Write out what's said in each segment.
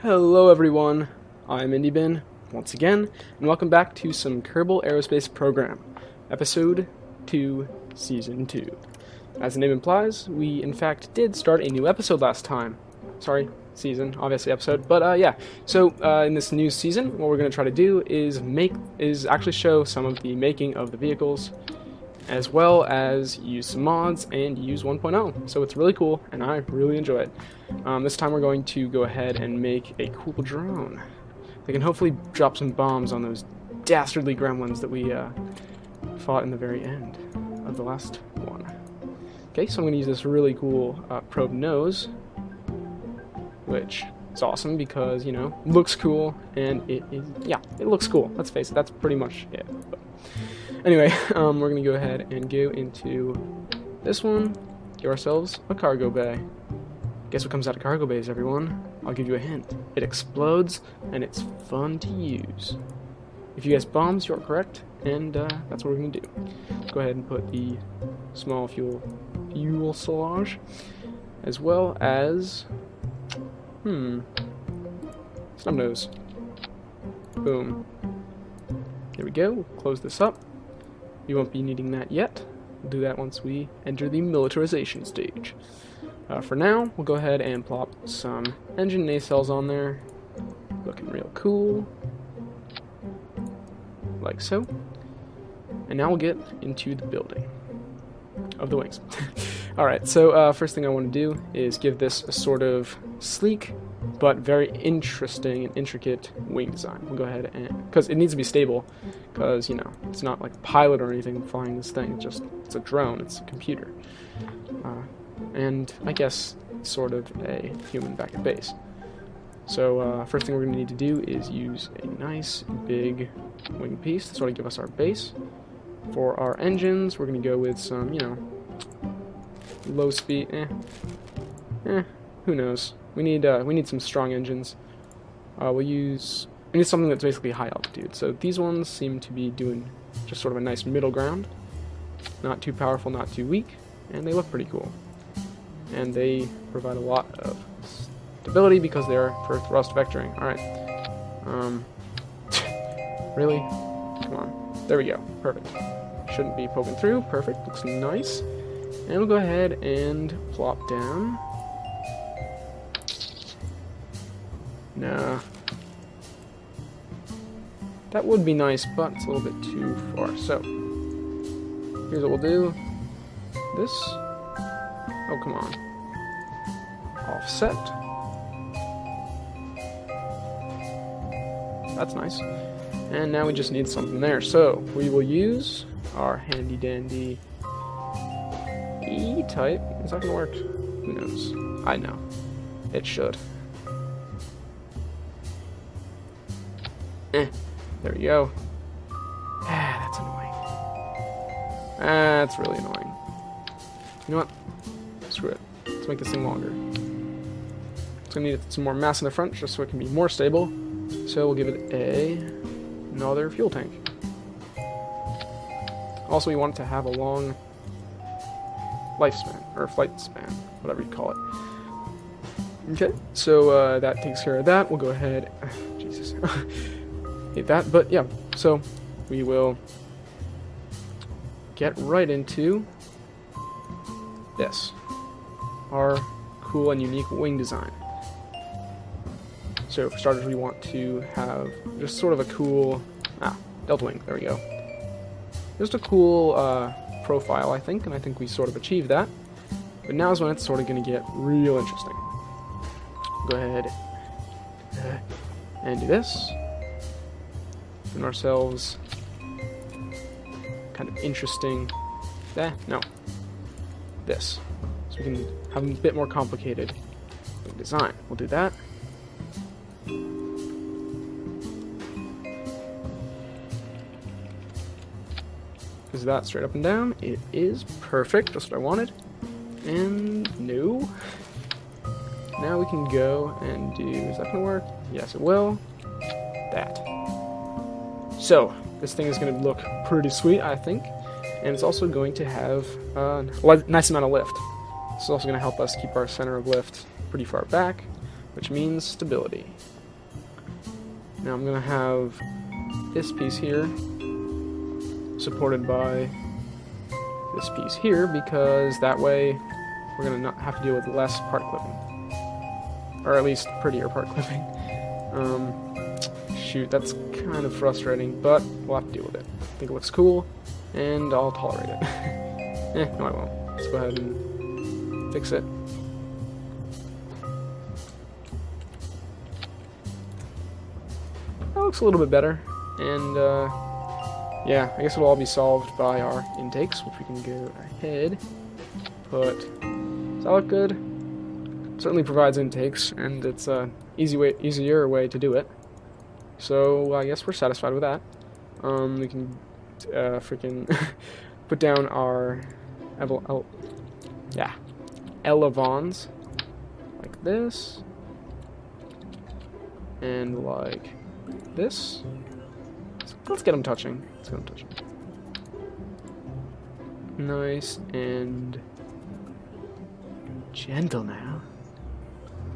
Hello everyone, I'm IndieBin once again, and welcome back to some Kerbal Aerospace Program, Episode 2, Season 2. As the name implies, we in fact did start a new episode last time. Sorry, season, obviously episode, but yeah. So in this new season, what we're going to try to do is actually show some of the making of the vehicles, as well as use some mods and use 1.0. So it's really cool, and I really enjoy it. This time we're going to go ahead and make a cool drone. They can hopefully drop some bombs on those dastardly gremlins that we fought in the very end of the last one. Okay, so I'm going to use this really cool probe nose, which is awesome because, you know, looks cool, and it looks cool. Let's face it, that's pretty much it. But anyway, we're going to go ahead and go into this one, give ourselves a cargo bay. Guess what comes out of cargo bays, everyone? I'll give you a hint. It explodes, and it's fun to use. If you guess bombs, you're correct, and that's what we're going to do. Let's go ahead and put the small fuselage, as well as, snub nose. Boom. There we go. We'll close this up. You won't be needing that yet. We'll do that once we enter the militarization stage. For now, we'll go ahead and plop some engine nacelles on there. Looking real cool. Like so. And now we'll get into the building of the wings. Alright, so first thing I want to do is give this a sort of sleek but very interesting and intricate wing design. We'll go ahead and, because it needs to be stable, because, you know, it's not like a pilot or anything flying this thing, it's a drone, it's a computer. And I guess sort of a human back at base. So first thing we're going to need to do is use a nice big wing piece to sort of give us our base. For our engines, we're going to go with some, you know, low speed, who knows. We need some strong engines. We need something that's basically high altitude. So these ones seem to be doing just sort of a nice middle ground. Not too powerful, not too weak, and they look pretty cool. And they provide a lot of stability because they're for thrust vectoring. Alright. Really? Come on. There we go. Perfect. Shouldn't be poking through. Perfect. Looks nice. And we'll go ahead and plop down. Nah. That would be nice, but it's a little bit too far. So, here's what we'll do. This. Oh, come on. Offset. That's nice. And now we just need something there. So, we will use our handy-dandy E-type. Is that going to work? Who knows? I know. It should. There we go. That's annoying. That's really annoying. You know what? Screw it. Let's make this thing longer. It's going to need some more mass in the front just so it can be more stable. So we'll give it another fuel tank. Also, we want it to have a long lifespan, or flight span, whatever you call it. Okay, so that takes care of that. We'll go ahead. Jesus. Hate that, but yeah. So we will get right into this. Our cool and unique wing design. So for starters, we want to have just sort of a cool delta wing. There we go. Just a cool profile, I think, and I think we sort of achieved that. But now is when it's sort of going to get real interesting. Go ahead and do this. Give ourselves kind of interesting. No. This. So we can have a bit more complicated design. We'll do that. Is that straight up and down? It is perfect, just what I wanted. And no. Now we can go and do, is that gonna work? Yes, it will. That. So, this thing is gonna look pretty sweet, I think. And it's also going to have a nice amount of lift. This is also going to help us keep our center of lift pretty far back, which means stability. Now I'm going to have this piece here supported by this piece here, because that way we're going to not have to deal with less part clipping. Or at least prettier part clipping. Shoot, that's kind of frustrating, but we'll have to deal with it. I think it looks cool, and I'll tolerate it. No I won't. Let's go ahead and fix it. That looks a little bit better, and yeah, I guess it'll all be solved by our intakes, which we can go ahead. Does that look good? It certainly provides intakes, and it's a easier way to do it. So I guess we're satisfied with that. We can freaking put down our elevons like this, and like this. Let's get them touching. Nice and gentle now.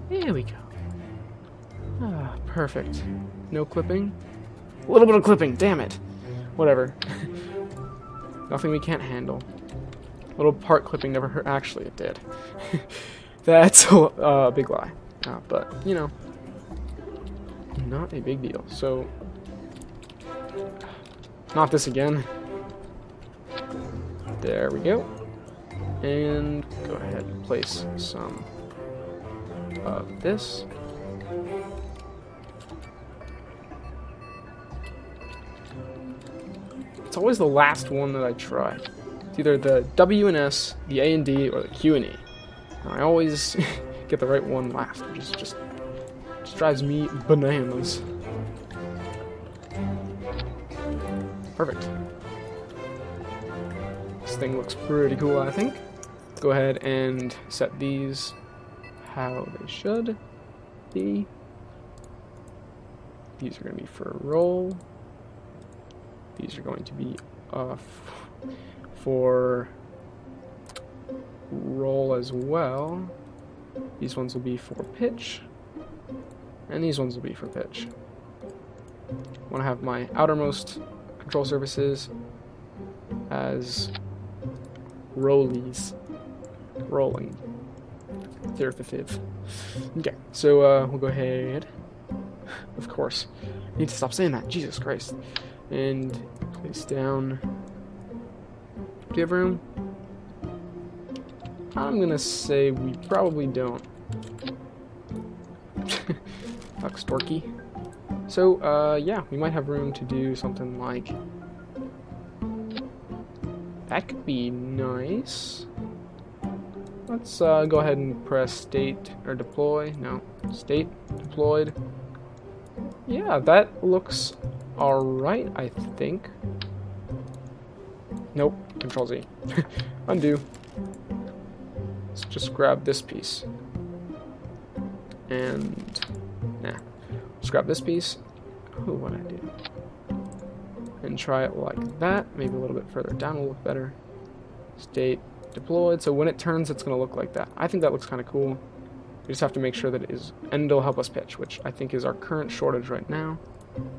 There we go. Ah, perfect. No clipping. A little bit of clipping, damn it. Whatever. Nothing we can't handle. A little part clipping never hurt. Actually, it did. That's a big lie. But, you know, not a big deal. So, not this again. There we go. And go ahead and place some of this. It's always the last one that I try. It's either the W and S, the A and D, or the Q and E. And I always get the right one last, which is just drives me bananas. Perfect. This thing looks pretty cool, I think. Go ahead and set these how they should be. These are going to be for roll. These are going to be for roll as well. These ones will be for pitch. And these ones will be for pitch. I want to have my outermost control surfaces as rollies. Rolling. Okay, so we'll go ahead. Of course. I need to stop saying that. Jesus Christ. And place down. Do you have room? I'm gonna say we probably don't. Looks dorky. So, yeah, we might have room to do something like... That could be nice. Let's go ahead and press state, or deploy. No, state, deployed. Yeah, that looks alright, I think. Nope, Control Z. Undo. Let's just grab this piece. And, nah. Let's grab this piece. Oh, what did I do? And try it like that. Maybe a little bit further down will look better. State, deployed. So when it turns, it's going to look like that. I think that looks kind of cool. We just have to make sure that it is, and it'll help us pitch, which I think is our current shortage right now.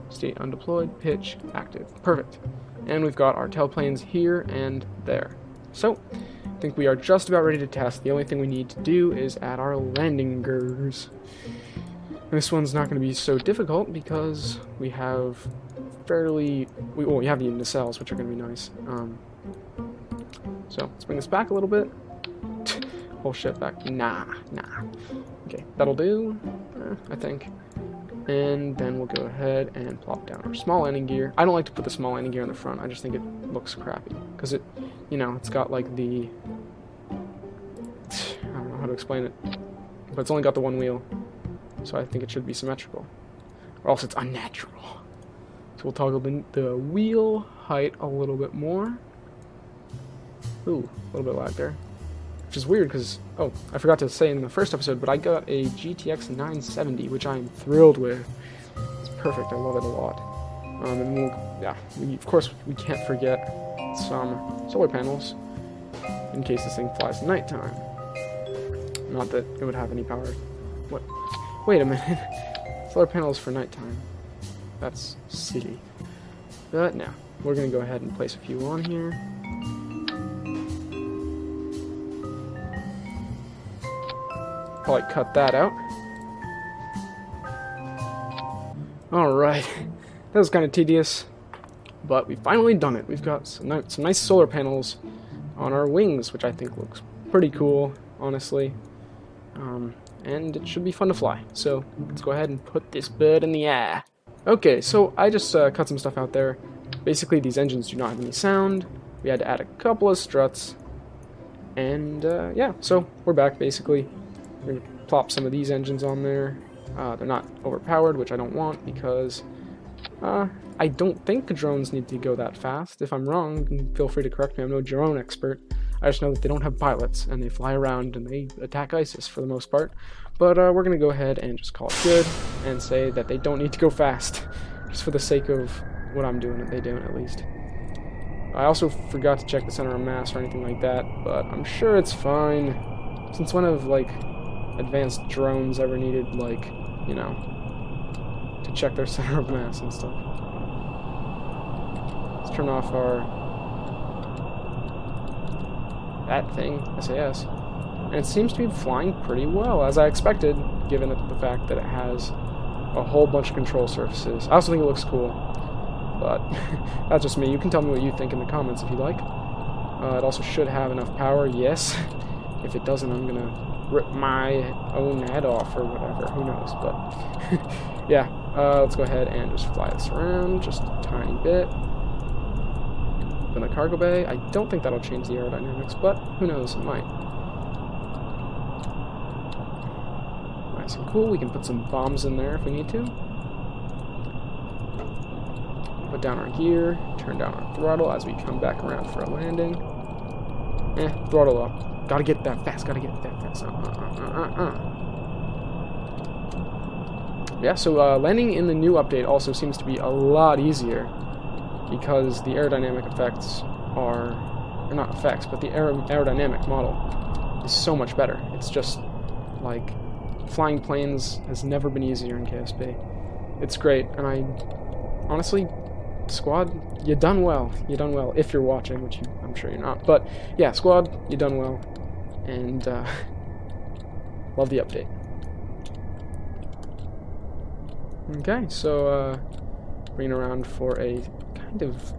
State undeployed, pitch, active. Perfect. And we've got our tail planes here and there. So, I think we are just about ready to test. The only thing we need to do is add our landing gears. This one's not going to be so difficult because we have we have the nacelles, which are going to be nice. So, let's bring this back a little bit. Whole shit back. Nah. Okay, that'll do, I think. And then we'll go ahead and plop down our small landing gear. I don't like to put the small landing gear in the front. I just think it looks crappy. Because it, you know, it's got like the... I don't know how to explain it. But it's only got the one wheel. So I think it should be symmetrical. Or else it's unnatural. So we'll toggle the wheel height a little bit more. Ooh, a little bit lag there. Which is weird because, oh, I forgot to say in the first episode, but I got a GTX 970, which I'm thrilled with. It's perfect, I love it a lot. And of course, we can't forget some solar panels in case this thing flies at nighttime. Not that it would have any power. What? Wait a minute. Solar panels for nighttime. That's silly. But no, we're gonna go ahead and place a few on here. Probably cut that out. Alright, that was kind of tedious, but we've finally done it. We've got some nice solar panels on our wings, which I think looks pretty cool, honestly. And it should be fun to fly. So let's go ahead and put this bird in the air. Okay, so I just cut some stuff out there. Basically, these engines do not have any sound. We had to add a couple of struts. And yeah, so we're back basically. We're going to plop some of these engines on there. They're not overpowered, which I don't want because I don't think drones need to go that fast. If I'm wrong, feel free to correct me. I'm no drone expert. I just know that they don't have pilots, and they fly around, and they attack ISIS for the most part. But we're going to go ahead and just call it good, and say that they don't need to go fast, just for the sake of what I'm doing, and they don't at least. I also forgot to check the center of mass or anything like that, but I'm sure it's fine. Since when have, like, advanced drones ever needed, like, you know, to check their center of mass and stuff? Let's turn off our... that thing, SAS. And it seems to be flying pretty well, as I expected, given the fact that it has a whole bunch of control surfaces. I also think it looks cool, but that's just me. You can tell me what you think in the comments if you like. It also should have enough power, yes. If it doesn't, I'm gonna rip my own head off or whatever, who knows, but yeah, let's go ahead and just fly this around just a tiny bit. In the cargo bay, I don't think that'll change the aerodynamics, but who knows, it might. Nice and cool, we can put some bombs in there if we need to. Put down our gear, turn down our throttle as we come back around for a landing. Throttle up. Gotta get that fast, gotta get that fast. Yeah, so landing in the new update also seems to be a lot easier, because the aerodynamic effects are not effects, but the aerodynamic model is so much better. It's just, like, flying planes has never been easier in KSP. It's great, and I, honestly, squad, you done well. You done well, if you're watching, which I'm sure you're not. But, yeah, squad, you done well, and, love the update. Okay, so, bringing around for a kind of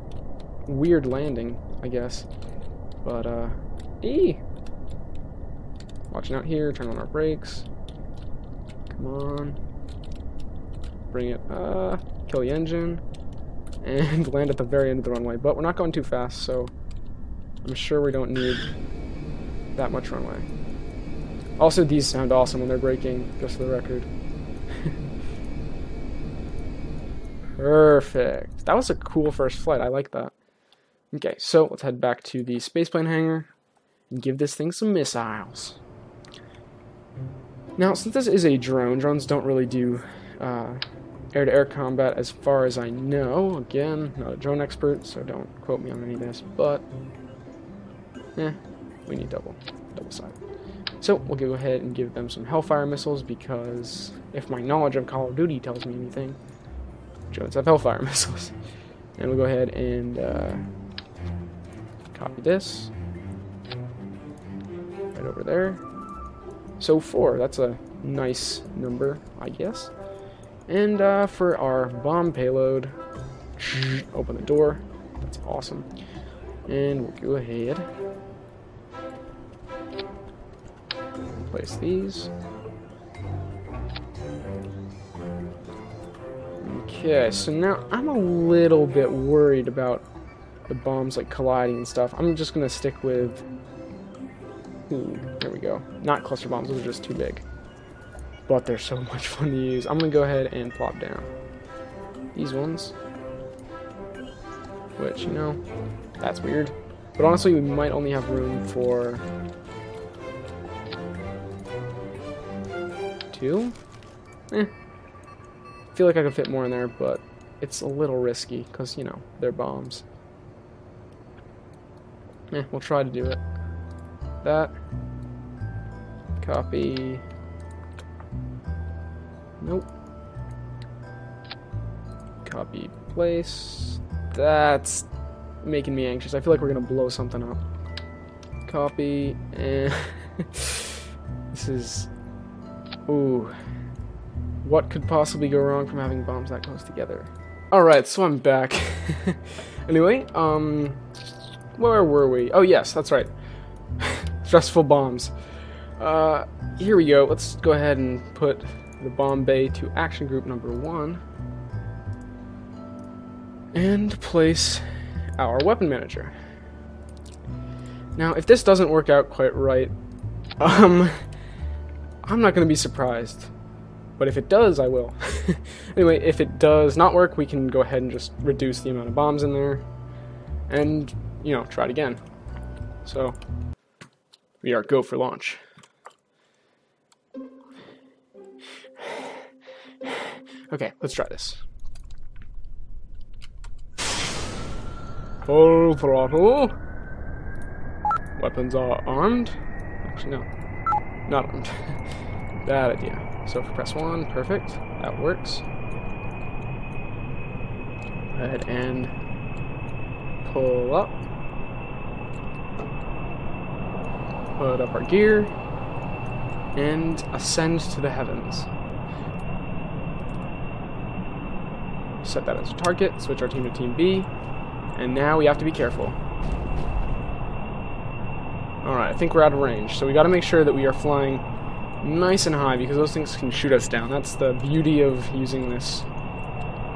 weird landing, I guess. But, watching out here, turn on our brakes. Come on. Bring it, kill the engine. And land at the very end of the runway. But we're not going too fast, so I'm sure we don't need that much runway. Also, these sound awesome when they're braking, just for the record. Perfect. That was a cool first flight. I like that. Okay, so let's head back to the spaceplane hangar and give this thing some missiles. Now, since this is a drone, drones don't really do air-to-air combat as far as I know. Again, not a drone expert, so don't quote me on any of this, but we need double side. So we'll go ahead and give them some Hellfire missiles, because if my knowledge of Call of Duty tells me anything, drones have Hellfire missiles. And we'll go ahead and copy this right over there. So 4, that's a nice number, I guess. And for our bomb payload, open the door. That's awesome. And we'll go ahead and place these. Okay, so now I'm a little bit worried about the bombs like colliding and stuff. I'm just gonna stick with, there we go. Not cluster bombs, those are just too big. But they're so much fun to use. I'm gonna go ahead and plop down these ones, which, you know, that's weird. But honestly, we might only have room for 2. I feel like I could fit more in there, but it's a little risky because, you know, they're bombs. We'll try to do it. That. Copy. Nope. Copy, place. That's making me anxious. I feel like we're gonna blow something up. Copy, and this is... Ooh. What could possibly go wrong from having bombs that close together? Alright, so I'm back. Anyway, where were we? Oh yes, that's right. Stressful bombs. Here we go. Let's go ahead and put the bomb bay to action group number 1. And place our weapon manager. Now, if this doesn't work out quite right, I'm not going to be surprised. But if it does, I will. Anyway, if it does not work, we can go ahead and just reduce the amount of bombs in there. And, you know, try it again. So, we are go for launch. Okay, let's try this. Full throttle. Weapons are armed. Actually, no. Not armed. Bad idea. So if we press 1, perfect. That works. Go ahead and pull up. Put up our gear. And ascend to the heavens. Set that as a target. Switch our team to Team B. And now we have to be careful. Alright, I think we're out of range. So we gotta make sure that we are flying nice and high, because those things can shoot us down. That's the beauty of using this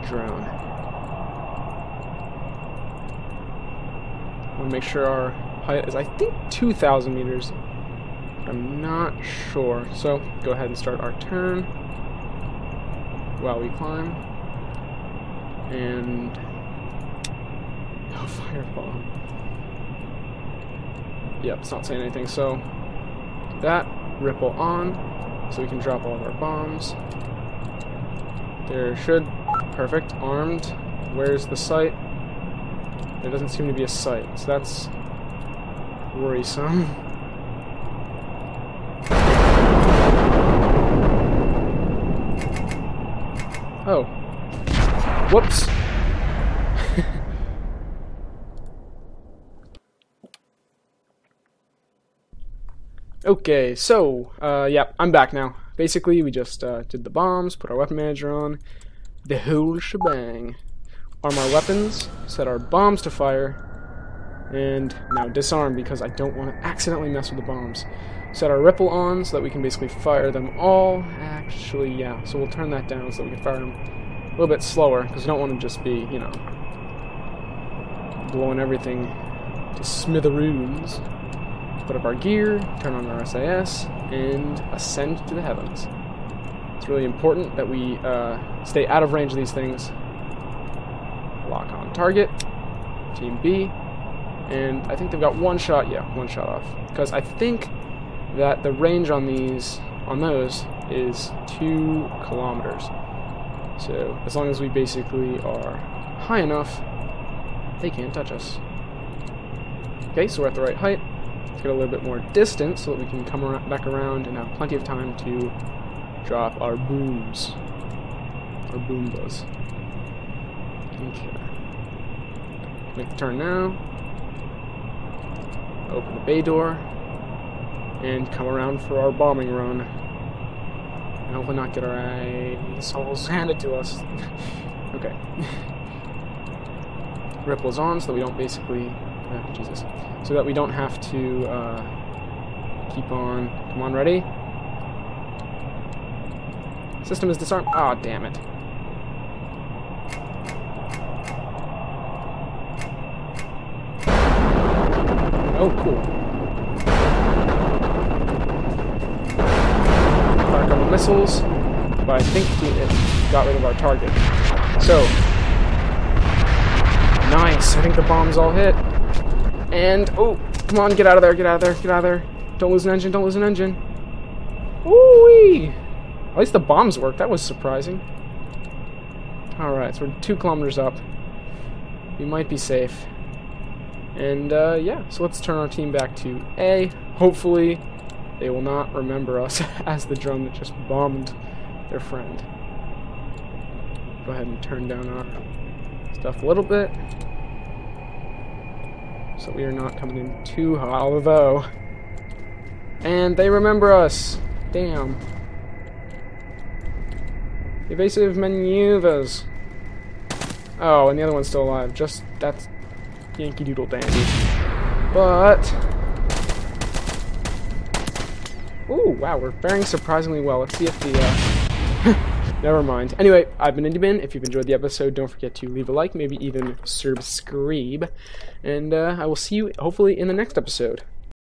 drone. I want to make sure our height is, I think, 2,000 meters. But I'm not sure. So, go ahead and start our turn while we climb. And... oh, fireball. Yep, it's not saying anything, so... that. Ripple on, so we can drop all of our bombs. There should... perfect. Armed. Where's the sight? There doesn't seem to be a sight, so that's worrisome. Oh. Whoops. Okay, so, yeah, I'm back now. Basically, we just did the bombs, put our weapon manager on, the whole shebang. Arm our weapons, set our bombs to fire, and now disarm because I don't want to accidentally mess with the bombs. Set our ripple on so that we can basically fire them all. Actually, yeah, so we'll turn that down so that we can fire them a little bit slower, because we don't want to just be, you know, blowing everything to smithereens. Put up our gear, turn on our SAS, and ascend to the heavens. It's really important that we stay out of range of these things. Lock on target, Team B, and I think they've got one shot, yeah, one shot off. Because I think that the range on those is 2 kilometers. So as long as we basically are high enough, they can't touch us. Okay, so we're at the right height. Let's get a little bit more distance so that we can come back around and have plenty of time to drop our booms. Our boombas. Okay. Make the turn now. Open the bay door. And come around for our bombing run. And hopefully not get our assholes handed to us. Okay. Ripples on so that we don't basically... Jesus. So that we don't have to keep on... Come on, ready? System is disarmed. Ah, oh, damn it. Oh, cool. Fire a couple missiles, but I think it got rid of our target. So, nice. I think the bombs all hit. And, oh, come on, get out of there, get out of there, get out of there. Don't lose an engine, don't lose an engine. Woo-wee! At least the bombs worked, that was surprising. Alright, so we're 2 kilometers up. We might be safe. And, yeah, so let's turn our team back to A. Hopefully, they will not remember us as the drone that just bombed their friend. Go ahead and turn down our stuff a little bit, so we are not coming in too hot, although... And they remember us! Damn. Evasive maneuvers. Oh, and the other one's still alive. That's Yankee Doodle Dandy. But... Ooh, wow, we're faring surprisingly well. Let's see if the, Never mind. Anyway, I've been IndieBin. If you've enjoyed the episode, don't forget to leave a like, maybe even subscribe. And I will see you, hopefully, in the next episode.